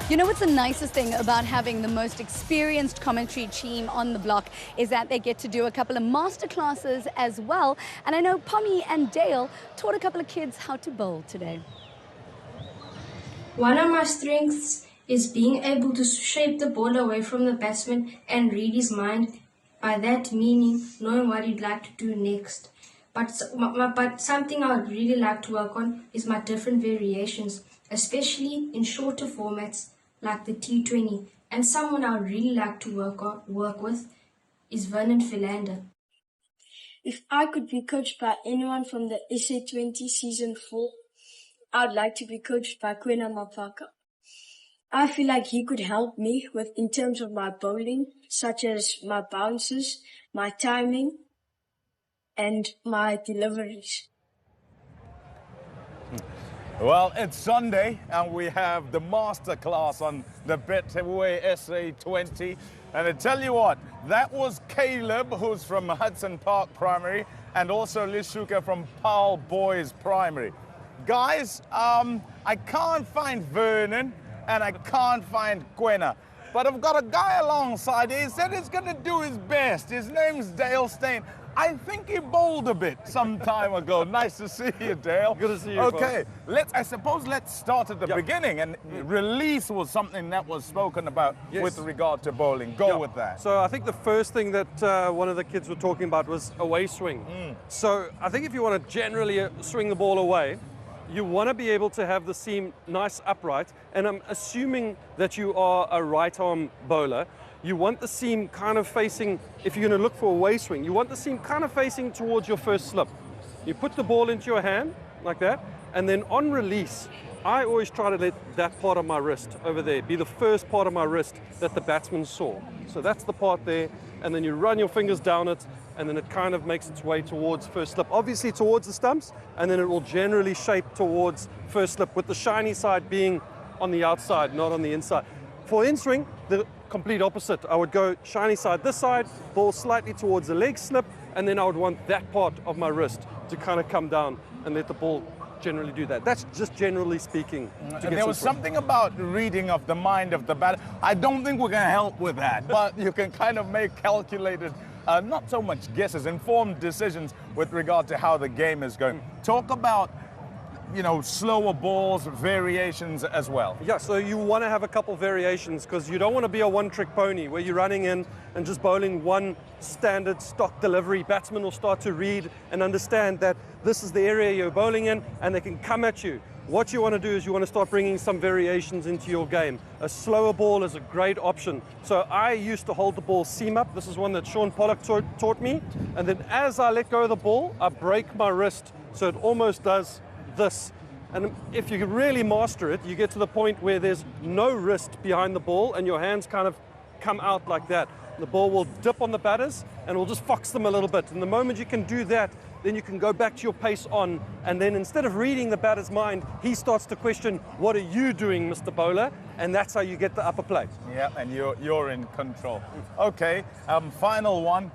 You know what's the nicest thing about having the most experienced commentary team on the block is that they get to do a couple of masterclasses as well. And I know Pommie and Dale taught a couple of kids how to bowl today. One of my strengths is being able to shape the ball away from the batsman and read his mind. By that meaning, knowing what he'd like to do next. But something I would really like to work on is my different variations, especially in shorter formats like the T20. And someone I would really like to work with is Vernon Philander. If I could be coached by anyone from the SA20 Season 4, I'd like to be coached by Mbangwa. I feel like he could help me with in terms of my bowling, such as my bounces, my timing, and my deliveries. Well, it's Sunday and we have the masterclass on the Betway SA20. And I tell you what, that was Caleb, who's from Hudson Park Primary, and also Lishuka from Powell Boys Primary. Guys, I can't find Vernon and I can't find Gwenna, but I've got a guy alongside. He said he's going to do his best. His name's Dale Steyn. I think he bowled a bit some time ago. Nice to see you, Dale. Good to see you. Okay, I suppose let's start at the beginning. And release was something that was spoken about with regard to bowling. Go with that. So I think the first thing that one of the kids were talking about was away swing. So I think if you want to generally swing the ball away, you want to be able to have the seam nice upright. And I'm assuming that you are a right arm bowler. You want the seam kind of facing, if you're going to look for a away swing, you want the seam kind of facing towards your first slip. You put the ball into your hand, like that, and then on release, I always try to let that part of my wrist over there be the first part of my wrist that the batsman saw. So that's the part there, and then you run your fingers down it, and then it kind of makes its way towards first slip, obviously towards the stumps, and then it will generally shape towards first slip, with the shiny side being on the outside, not on the inside. For in-swing, the complete opposite. I would go shiny side this side, ball slightly towards the leg slip, and then I would want that part of my wrist to kind of come down and let the ball generally do that. That's just generally speaking. There was something about reading of the mind of the batter. I don't think we're going to help with that, but you can kind of make calculated, not so much guesses, informed decisions with regard to how the game is going. Talk about, you know, slower balls, variations as well. Yeah, so you want to have a couple variations because you don't want to be a one-trick pony where you're running in and just bowling one standard stock delivery. Batsmen will start to read and understand that this is the area you're bowling in and they can come at you. What you want to do is you want to start bringing some variations into your game. A slower ball is a great option. So I used to hold the ball seam up. This is one that Sean Pollock taught me. And then as I let go of the ball, I break my wrist so it almost does this. And if you really master it, you get to the point where there's no wrist behind the ball and your hands kind of come out like that. The ball will dip on the batters and will just fox them a little bit. And the moment you can do that, then you can go back to your pace on, and then instead of reading the batter's mind, he starts to question, what are you doing, Mr. Bowler? And that's how you get the upper plate. Yeah, and you're in control. Okay, final one,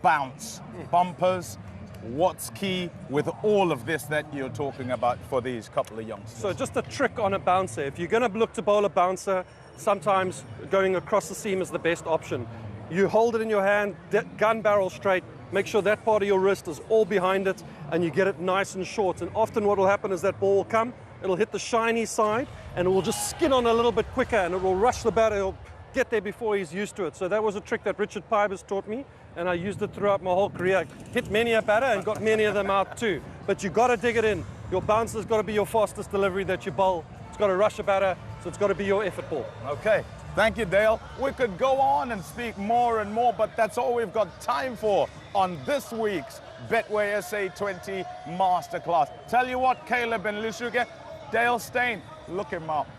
bounce, bumpers. What's key with all of this that you're talking about for these couple of youngsters? So just a trick on a bouncer. If you're going to look to bowl a bouncer, sometimes going across the seam is the best option. You hold it in your hand, gun barrel straight, make sure that part of your wrist is all behind it, and you get it nice and short. And often what will happen is that ball will come, it'll hit the shiny side, and it will just skin on a little bit quicker, and it will rush the batter. He'll get there before he's used to it. So that was a trick that Richard Pybers taught me, and I used it throughout my whole career. Hit many a batter and got many of them out too. But you've got to dig it in. Your bouncer's got to be your fastest delivery that you bowl. It's got to rush a batter, so it's got to be your effort ball. Okay, thank you, Dale. We could go on and speak more and more, but that's all we've got time for on this week's Betway SA20 Masterclass. Tell you what, Caleb and Lishuka, Dale Steyn, look him up.